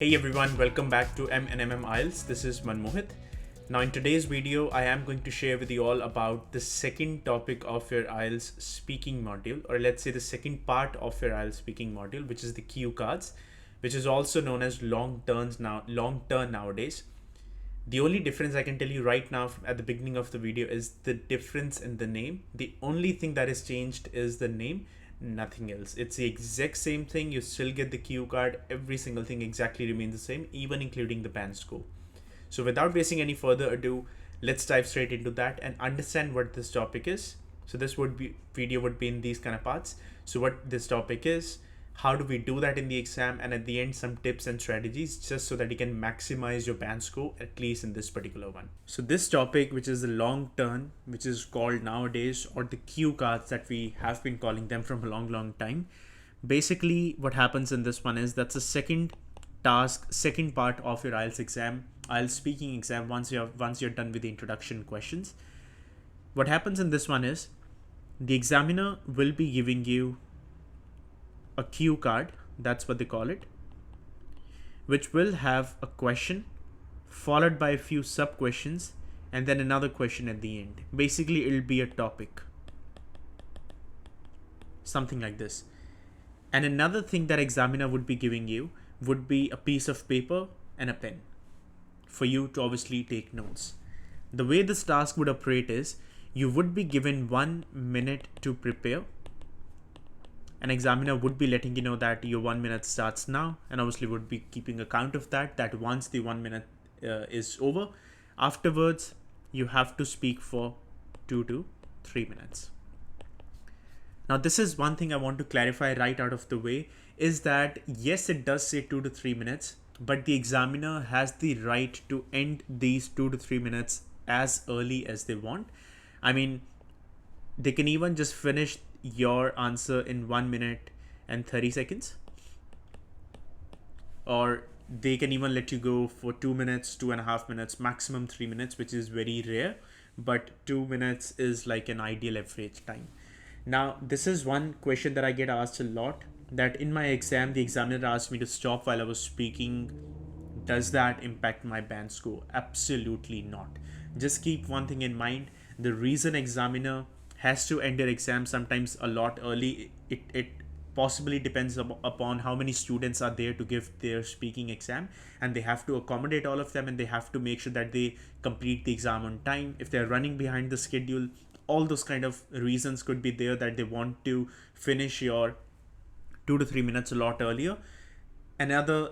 Hey everyone, welcome back to M&MM Ielts. This is Manmohit. Now in today's video, I am going to share with you all about the second topic of your Ielts speaking module, or let's say the second part of your Ielts speaking module, which is the cue cards, which is also known as long turn nowadays. The only difference I can tell you right now at the beginning of the video is the difference in the name. The only thing that is changed is the name, nothing else. It's the exact same thing. You still get the cue card. Every single thing exactly remains the same, even including the band score. So without wasting any further ado, let's dive straight into that and understand what this topic is. So this video would be in these kind of parts. So what this topic is, how do we do that in the exam, and at the end some tips and strategies just so that you can maximize your band score, at least in this particular one. So this topic, which is the long turn, which is called nowadays, or the cue cards that we have been calling them from a long time, basically what happens in this one is that's the second part of your IELTS exam, IELTS speaking exam. Once you're done with the introduction questions, what happens in this one is the examiner will be giving you a cue card, that's what they call it, which will have a question followed by a few sub questions and then another question at the end. Basically, it'll be a topic, something like this. And another thing that examiner would be giving you would be a piece of paper and a pen for you to obviously take notes. The way this task would operate is you would be given 1 minute to prepare. An examiner would be letting you know that your 1 minute starts now, and obviously would be keeping account of that once the 1 minute is over, afterwards you have to speak for 2 to 3 minutes. Now this is one thing I want to clarify right out of the way, is that yes, it does say 2 to 3 minutes, but the examiner has the right to end these 2 to 3 minutes as early as they want. I mean, they can even just finish your answer in 1 minute and 30 seconds, or they can even let you go for 2 minutes, 2.5 minutes, maximum 3 minutes, which is very rare, but 2 minutes is like an ideal average time. Now this is one question that I get asked a lot, that in my exam the examiner asked me to stop while I was speaking. Does that impact my band score? Absolutely not. Just keep one thing in mind. The reason examiner has to end their exam sometimes a lot early, it possibly depends upon how many students are there to give their speaking exam, and they have to accommodate all of them, and they have to make sure that they complete the exam on time. If they're running behind the schedule, all those kind of reasons could be there, that they want to finish your 2 to 3 minutes a lot earlier. Another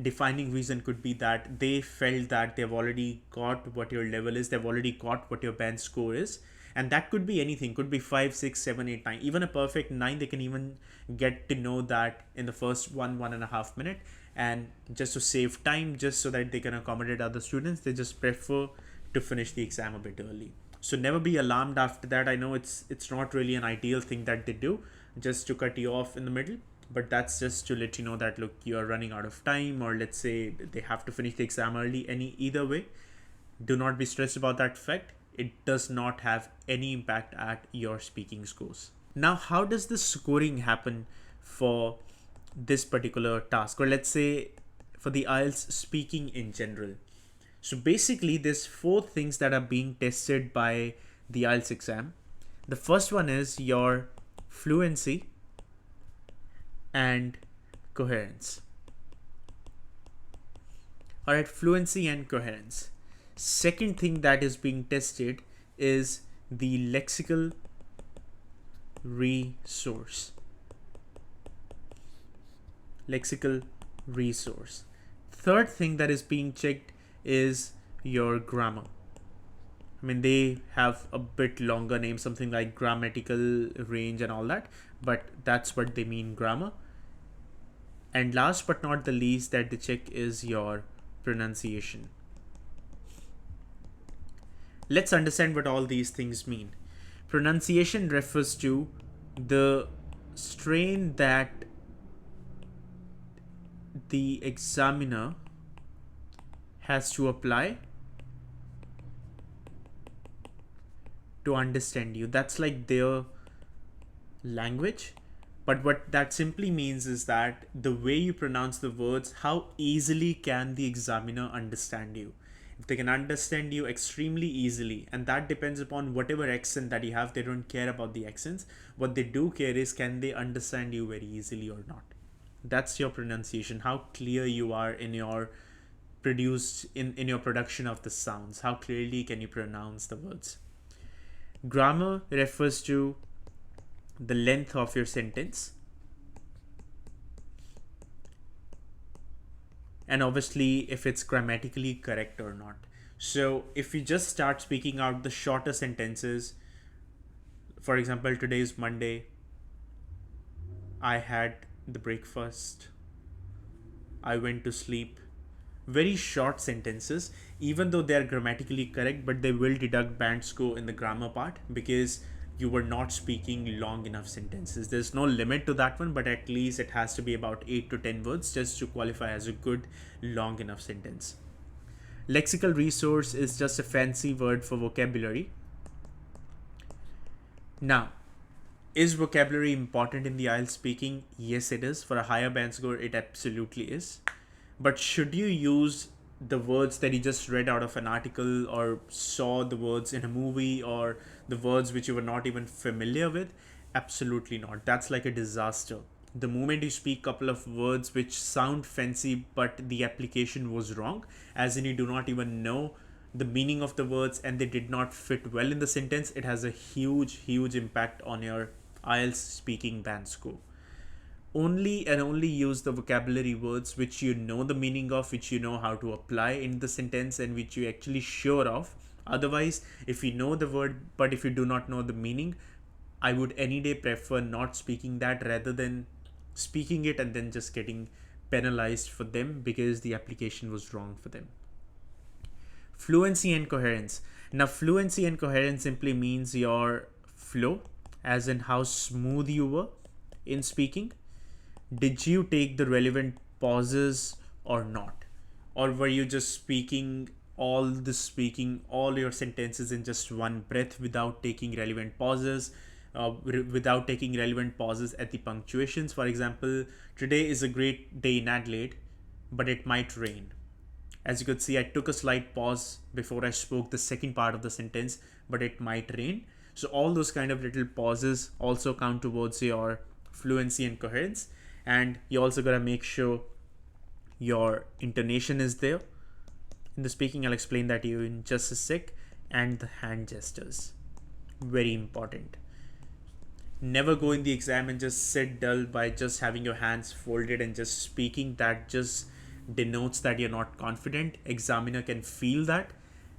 defining reason could be that they felt that they've already got what your level is, they've already got what your band score is, and that could be anything, could be 5, 6, 7, 8, 9, even a perfect 9. They can even get to know that in the first 1.5 minute, and just to save time, just so that they can accommodate other students, they just prefer to finish the exam a bit early. So never be alarmed after that. I know it's not really an ideal thing that they do, just to cut you off in the middle, but that's just to let you know that, look, you are running out of time, or let's say they have to finish the exam early. Either way, do not be stressed about that fact. It does not have any impact at your speaking scores. Now, how does the scoring happen for this particular task, or let's say for the IELTS speaking in general? So basically there's 4 things that are being tested by the IELTS exam. The first one is your fluency and coherence. Alright, fluency and coherence. Second thing that is being tested is the lexical resource. Lexical resource. Third thing that is being checked is your grammar. I mean, they have a bit longer name, something like grammatical range and all that, but that's what they mean, grammar. And last but not the least that they check is your pronunciation. Let's understand what all these things mean. Pronunciation refers to the strain that the examiner has to apply to understand you. That's like their language, But what that simply means is that the way you pronounce the words, how easily can the examiner understand you? If they can understand you extremely easily, and that depends upon whatever accent that you have, they don't care about the accents. What they do care is, can they understand you very easily or not? That's your pronunciation, how clear you are in your in your production of the sounds, how clearly can you pronounce the words. Grammar refers to the length of your sentence, and obviously if it's grammatically correct or not. So if you just start speaking out the shorter sentences, for example, today is Monday, I had the breakfast, I went to sleep. Very short sentences, even though they are grammatically correct, but they will deduct band score in the grammar part because you were not speaking long enough sentences. There's no limit to that one, but at least it has to be about 8 to 10 words just to qualify as a good long enough sentence. Lexical resource is just a fancy word for vocabulary. Now, is vocabulary important in the IELTS speaking? Yes, it is. For a higher band score, it absolutely is. But should you use the words that you just read out of an article or saw the words in a movie or the words which you were not even familiar with? Absolutely not. That's like a disaster. The moment you speak a couple of words which sound fancy but the application was wrong, as in you do not even know the meaning of the words and they did not fit well in the sentence, it has a huge impact on your IELTS speaking band score. Only and only use the vocabulary words which you know the meaning of, which you know how to apply in the sentence, and which you actually sure of. Otherwise, if you know the word but if you do not know the meaning, I would any day prefer not speaking that rather than speaking it and then just getting penalized for them because the application was wrong for them. Fluency and coherence. Now, fluency and coherence simply means your flow, as in how smooth you were in speaking. Did you take the relevant pauses or not? Or were you just speaking all your sentences in just one breath without taking relevant pauses, without taking relevant pauses at the punctuations? For example, today is a great day in Adelaide, but it might rain. As you could see, I took a slight pause before I spoke the second part of the sentence, but it might rain. So all those kind of little pauses also count towards your fluency and coherence. And you also gotta make sure your intonation is there in the speaking. I'll explain that to you in just a sec. And the hand gestures, very important. Never go in the exam and just sit dull by just having your hands folded and just speaking. That just denotes that you're not confident. Examiner can feel that.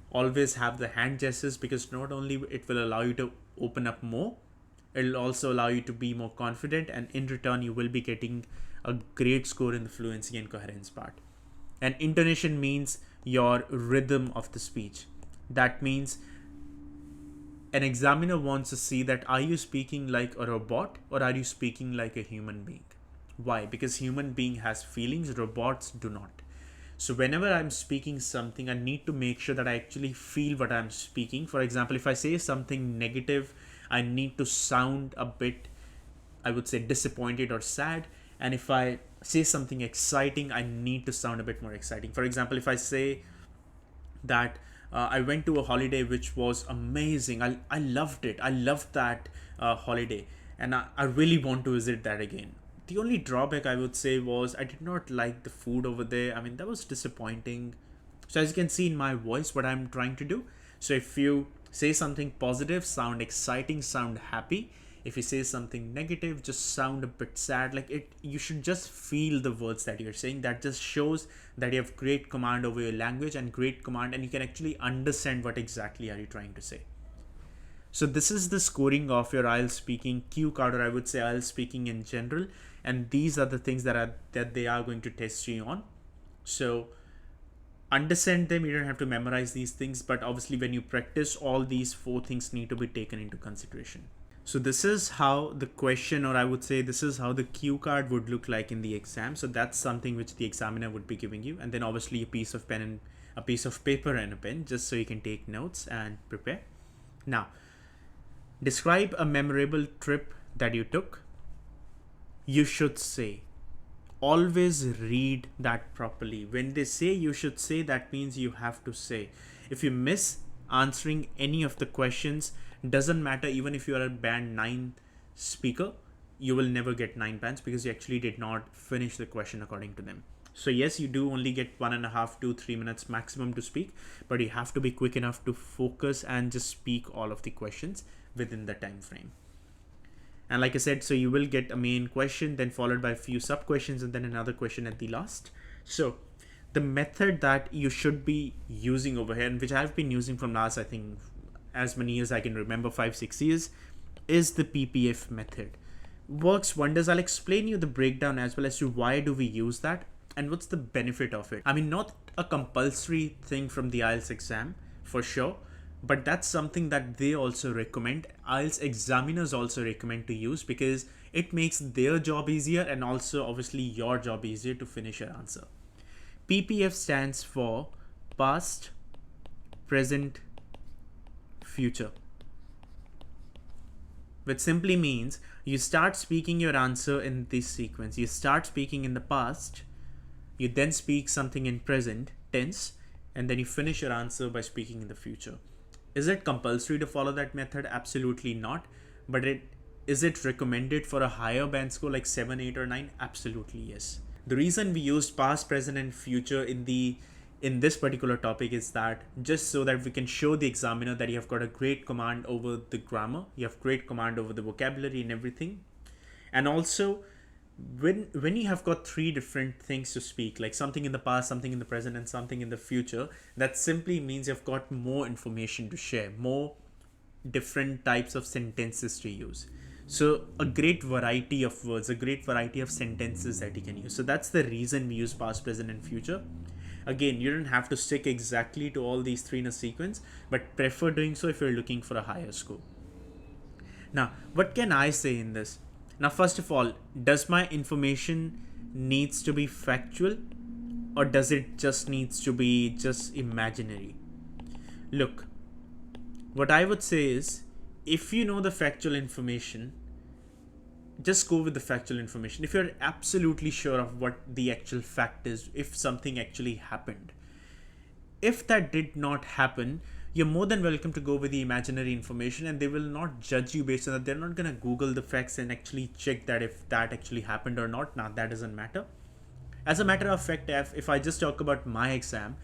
Always have the hand gestures, because not only it will allow you to open up more, it'll also allow you to be more confident, and in return you will be getting a great score in the fluency and coherence part. And intonation means your rhythm of the speech. That means an examiner wants to see that are you speaking like a robot or are you speaking like a human being. Why? Because human being has feelings, robots do not. So whenever I'm speaking something, I need to make sure that I actually feel what I'm speaking. For example, if I say something negative, I need to sound a bit, I would say, disappointed or sad. And if I say something exciting, I need to sound a bit more exciting. For example, if I say that I went to a holiday which was amazing, I loved it. I loved that holiday, and I really want to visit that again. The only drawback I would say was I did not like the food over there. I mean, that was disappointing. So as you can see in my voice, what I'm trying to do. So if you say something positive, sound exciting, sound happy. If you say something negative, just sound a bit sad. Like it, you should just feel the words that you're saying. That just shows that you have great command over your language and great command, and you can actually understand what exactly are you trying to say. So this is the scoring of your IELTS speaking cue card, or I would say IELTS speaking in general. And these are the things that they are going to test you on. So understand them. You don't have to memorize these things, but obviously when you practice, all these four things need to be taken into consideration. So this is how the question, or I would say this is how the cue card would look like in the exam. So that's something which the examiner would be giving you, and then obviously a piece of paper and a pen, just so you can take notes and prepare. Now, describe a memorable trip that you took. you should say. Always read that properly. When they say you should say, that means you have to say. If you miss answering any of the questions, doesn't matter, even if you are a band 9 speaker, you will never get 9 bands because you actually did not finish the question according to them. So yes, you do only get 1.5 to 3 minutes maximum to speak, but you have to be quick enough to focus and just speak all of the questions within the time frame. And like I said, so you will get a main question, then followed by a few sub questions, and then another question at the last. So the method that you should be using over here, and which I've been using from last, I think, as many years I can remember, 5-6 years, is the Ppf method. Works wonders. I'll explain you the breakdown as well as to why do we use that and what's the benefit of it. I mean, not a compulsory thing from the IELTS exam for sure, but that's something that they also recommend. IELTS examiners also recommend to use because it makes their job easier and also obviously your job easier to finish your answer. Ppf stands for past, present, future, which simply means you start speaking your answer in this sequence. You start speaking in the past, you then speak something in present tense, and then you finish your answer by speaking in the future. Is it compulsory to follow that method? Absolutely not. But is it recommended for a higher band score like 7, 8, or 9? Absolutely yes. The reason we used past, present, and future in this particular topic is that just so that we can show the examiner that you have got a great command over the grammar, you have great command over the vocabulary and everything. And also, when you have got three different things to speak, like something in the past, something in the present, and something in the future, that simply means you've got more information to share, more different types of sentences to use. So a great variety of words, a great variety of sentences that you can use. So that's the reason we use past, present, and future. Again, you don't have to stick exactly to all these three in a sequence, but prefer doing so if you're looking for a higher score. Now, what can I say in this? Now, first of all, does my information needs to be factual, or does it just needs to be just imaginary? Look, what I would say is, if you know the factual information, just go with the factual information. If you're absolutely sure of what the actual fact is, if something actually happened, if that did not happen, you're more than welcome to go with the imaginary information, and they will not judge you based on that. They're not going to Google the facts and actually check that if that actually happened or not. Now, that doesn't matter. As a matter of fact, if I just talk about my exam,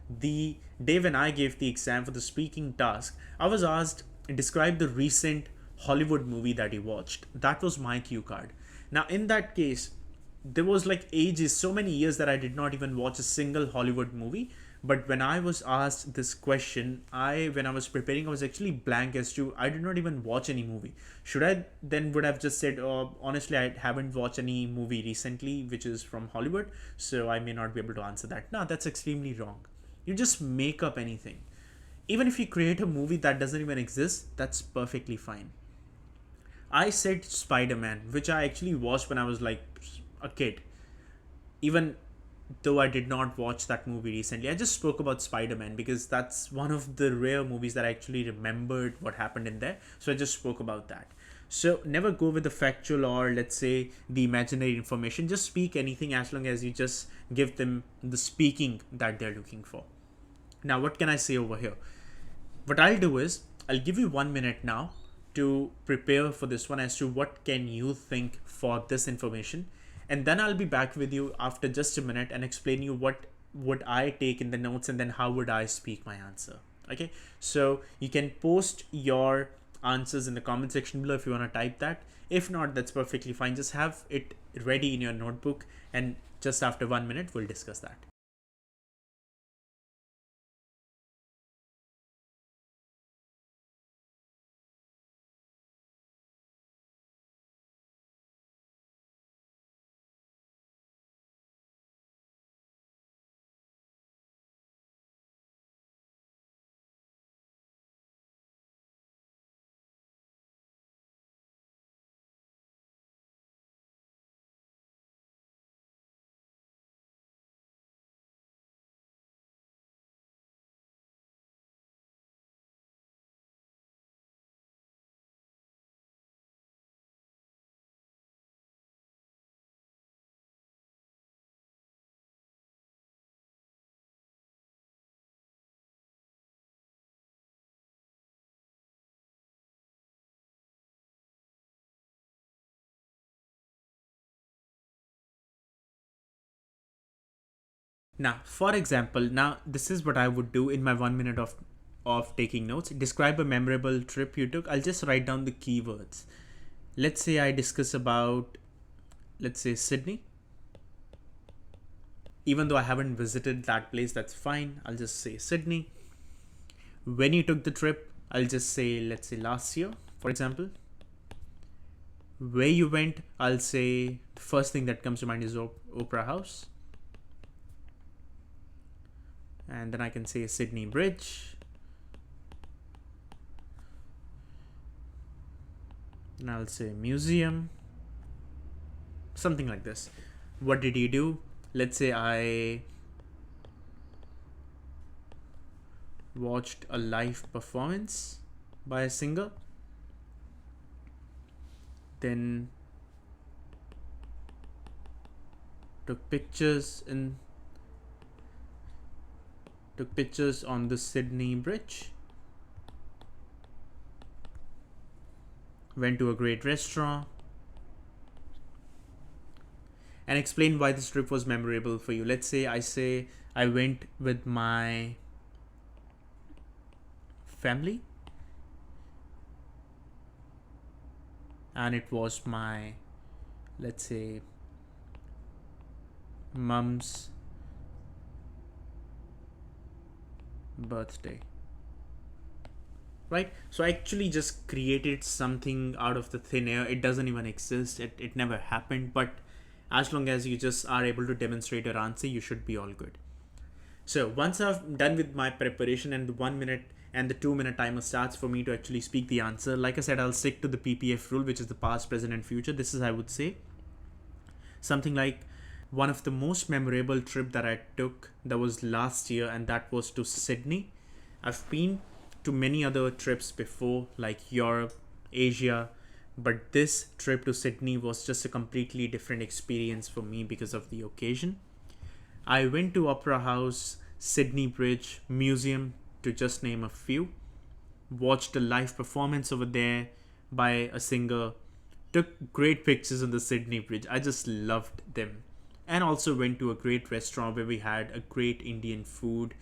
the day when I gave the exam for the speaking task, I was asked, describe the recent Hollywood movie that you watched. That was my cue card. Now, in that case, there was like ages, so many years that I did not even watch a single Hollywood movie. But when I was asked this question, when I was preparing, I was actually blank as to I did not even watch any movie. Should I then would have just said, oh, honestly, I haven't watched any movie recently which is from Hollywood, so I may not be able to answer that. No, that's extremely wrong. You just make up anything. Even if you create a movie that doesn't even exist, that's perfectly fine. I said Spider-Man, which I actually watched when I was like a kid. Even though I did not watch that movie recently, I just spoke about Spider-Man because that's one of the rare movies that I actually remembered what happened in there. So I just spoke about that. So never go with the factual or let's say the imaginary information. Just speak anything as long as you just give them the speaking that they're looking for. Now, what can I say over here? What I'll do is I'll give you 1 minute now to prepare for this one as to what can you think for this information, and then I'll be back with you after just a minute and explain you what would I take in the notes and then how would I speak my answer. Okay, so you can post your answers in the comment section below if you want to type that. If not, that's perfectly fine. Just have it ready in your notebook, and just after 1 minute we'll discuss that. Now, for example, now this is what I would do in my 1 minute of taking notes. Describe a memorable trip you took. I'll just write down the keywords. Let's say I discuss about, let's say, Sydney. Even though I haven't visited that place, that's fine. I'll just say Sydney. When you took the trip, I'll just say, let's say last year, for example. Where you went, I'll say the first thing that comes to mind is Opera House. And then I can say Sydney Bridge. And I'll say museum. Something like this. What did you do? Let's say I watched a live performance by a singer. Then took pictures on the Sydney Bridge. Went to a great restaurant. And explain why this trip was memorable for you. Let's say I went with my family, and it was my, let's say, mom's birthday. Right? So I actually just created something out of the thin air. It doesn't even exist. It never happened. But as long as you just are able to demonstrate your answer, you should be all good. So once I've done with my preparation and the 1 minute and the 2 minute timer starts for me to actually speak the answer, like I said, I'll stick to the Ppf rule, which is the past, present, and future. This is, I would say, something like one of the most memorable trip that I took, that was last year, and that was to Sydney. I've been to many other trips before, like Europe, Asia, but this trip to Sydney was just a completely different experience for me because of the occasion. I went to Opera House, Sydney Bridge, museum, to just name a few. Watched a live performance over there by a singer. Took great pictures on the Sydney Bridge. I just loved them. And also went to a great restaurant where we had a great Indian food.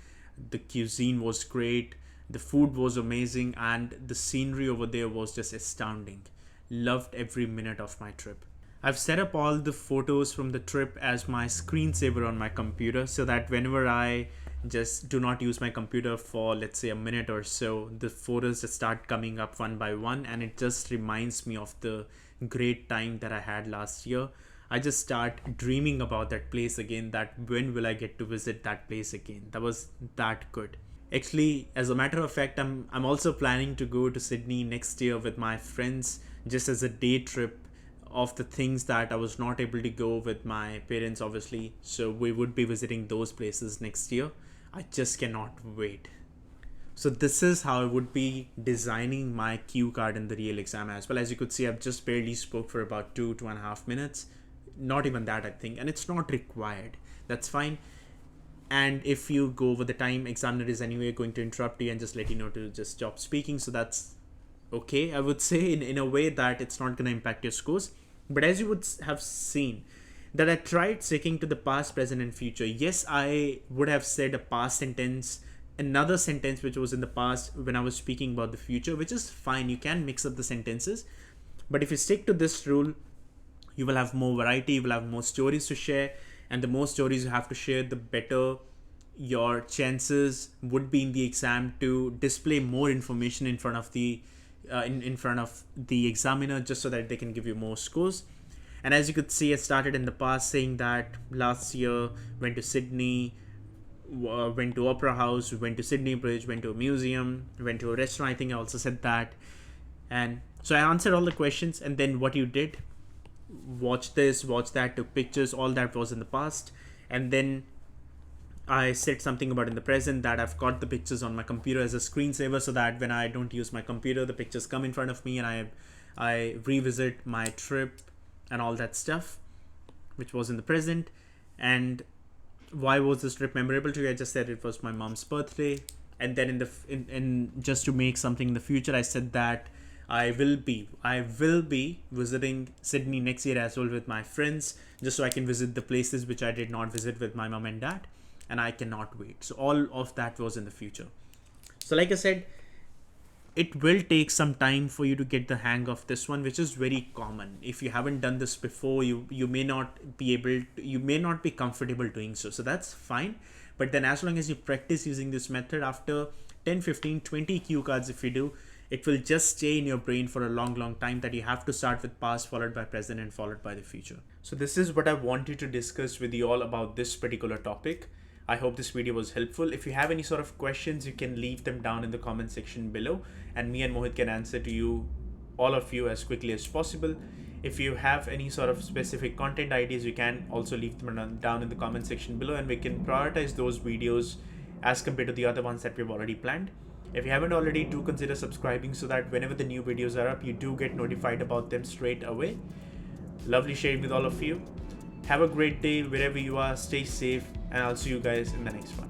The cuisine was great. The food was amazing, and the scenery over there was just astounding. Loved every minute of my trip. I've set up all the photos from the trip as my screensaver on my computer, so that whenever I just do not use my computer for, let's say, a minute or so, the photos just start coming up one by one, and it just reminds me of the great time that I had last year. I just start dreaming about that place again, that when will I get to visit that place again. That was that good. Actually, as a matter of fact, I'm also planning to go to Sydney next year with my friends, just as a day trip of the things that I was not able to go with my parents, obviously. So we would be visiting those places next year. I just cannot wait. So this is how I would be designing my cue card in the real exam as well. As you could see, I've just barely spoke for about 2.5 minutes. Not even that, I think. And it's not required. That's fine. And if you go over the time, examiner is anyway going to interrupt you and just let you know to just stop speaking. So that's okay, I would say, in a way that it's not going to impact your scores. But as you would have seen, that I tried sticking to the past, present, and future. Yes, I would have said a past sentence, another sentence which was in the past when I was speaking about the future, which is fine. You can mix up the sentences. But if you stick to this rule, you will have more variety, you will have more stories to share. And the more stories you have to share, the better your chances would be in the exam to display more information in front of the in front of the examiner, just so that they can give you more scores. And as you could see, I started in the past saying that last year went to Sydney, went to Opera House, went to Sydney Bridge, went to a museum, went to a restaurant. I think I also said that. And so I answered all the questions. And then what you did, watch this, watch that, took pictures, all that was in the past. And then I said something about in the present, that I've got the pictures on my computer as a screensaver, so that when I don't use my computer, the pictures come in front of me and I revisit my trip and all that stuff, which was in the present. And why was this trip memorable to you? I just said it was my mom's birthday. And then in just to make something in the future, I said that I will be visiting Sydney next year as well with my friends, just so I can visit the places which I did not visit with my mom and dad. and I cannot wait. So all of that was in the future. So like I said, it will take some time for you to get the hang of this one, which is very common. If you haven't done this before, you may not be able to, you may not be comfortable doing so. So that's fine. But then as long as you practice using this method, after 10, 15, 20 cue cards, if you do, it will just stay in your brain for a long time that you have to start with past followed by present and followed by the future. So this is what I wanted to discuss with you all about this particular topic. I hope this video was helpful. If you have any sort of questions, you can leave them down in the comment section below, and me and Mohit can answer to you, all of you, as quickly as possible. If you have any sort of specific content ideas, you can also leave them down in the comment section below, and we can prioritize those videos as compared to the other ones that we've already planned. If you haven't already, do consider subscribing so that whenever the new videos are up, you do get notified about them straight away. Lovely sharing with all of you. Have a great day wherever you are. Stay safe, and I'll see you guys in the next one.